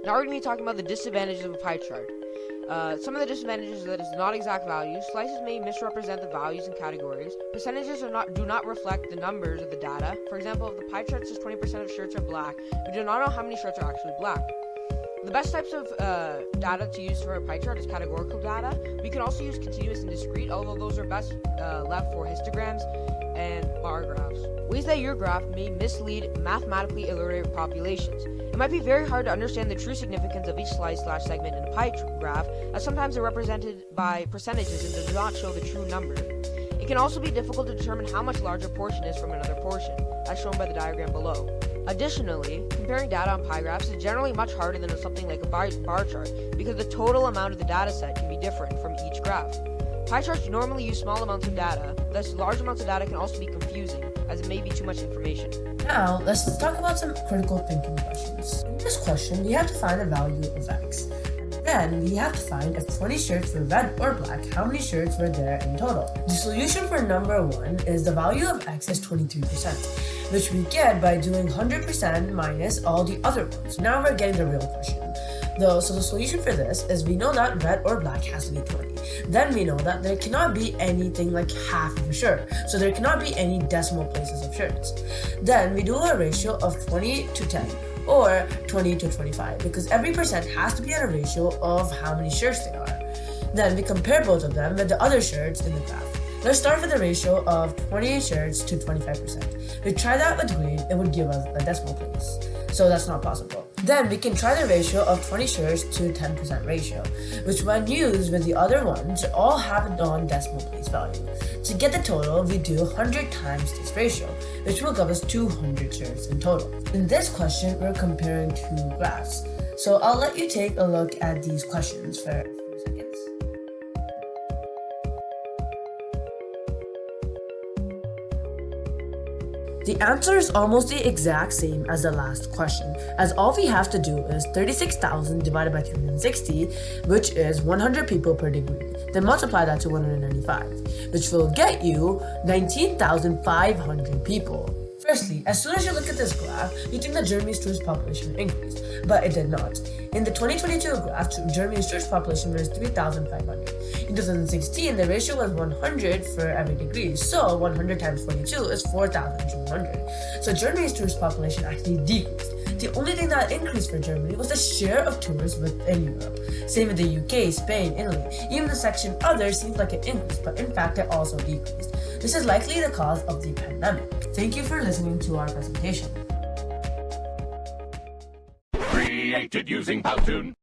Now we're going to be talking about the disadvantages of a pie chart. Some of the disadvantages are that it's not exact values. Slices may misrepresent the values in categories. Percentages do not reflect the numbers of the data. For example, if the pie chart says 20% of shirts are black, we do not know how many shirts are actually black. The best types of data to use for a pie chart is categorical data. We can also use continuous and discrete, although those are best left for histograms and bar graphs. Ways that your graph may mislead mathematically illiterate populations. It might be very hard to understand the true significance of each slice/segment in a pie graph, as sometimes they're represented by percentages and do not show the true number. It can also be difficult to determine how much larger portion is from another portion, as shown by the diagram below. Additionally, comparing data on pie graphs is generally much harder than something like a bar chart, because the total amount of the data set can be different from each graph. Pie charts normally use small amounts of data, thus large amounts of data can also be confusing, as it may be too much information. Now, let's talk about some critical thinking questions. In this question, we have to find the value of x. Then, we have to find if 20 shirts were red or black, how many shirts were there in total. The solution for number 1 is the value of x is 23%, which we get by doing 100% minus all the other ones. Now we're getting the real question. So the solution for this is we know that red or black has to be 20. Then we know that there cannot be anything like half of a shirt. So there cannot be any decimal places of shirts. Then we do a ratio of 20 to 10 or 20 to 25 because every percent has to be at a ratio of how many shirts they are. Then we compare both of them with the other shirts in the graph. Let's start with a ratio of 20 shirts to 25%. We try that with green, it would give us a decimal place. So that's not possible. Then we can try the ratio of 20 shirts to 10% ratio, which when used with the other ones all have a non-decimal place value. To get the total, we do 100 times this ratio, which will give us 200 shirts in total. In this question, we're comparing two graphs. So I'll let you take a look at these questions for a few seconds. The answer is almost the exact same as the last question, as all we have to do is 36,000 divided by 360, which is 100 people per degree. Then multiply that to 195, which will get you 19,500 people. Firstly, as soon as you look at this graph, you think that Germany's tourist population increased, but it did not. In the 2022 graph, Germany's tourist population was 3,500. In 2016, the ratio was 100 for every degree, so 100 times 42 is 4,200. So Germany's tourist population actually decreased. The only thing that increased for Germany was the share of tourists within Europe. Same with the UK, Spain, Italy. Even the section Others seems like it increased, but in fact it also decreased. This is likely the cause of the pandemic. Thank you for listening to our presentation. Created using Powtoon.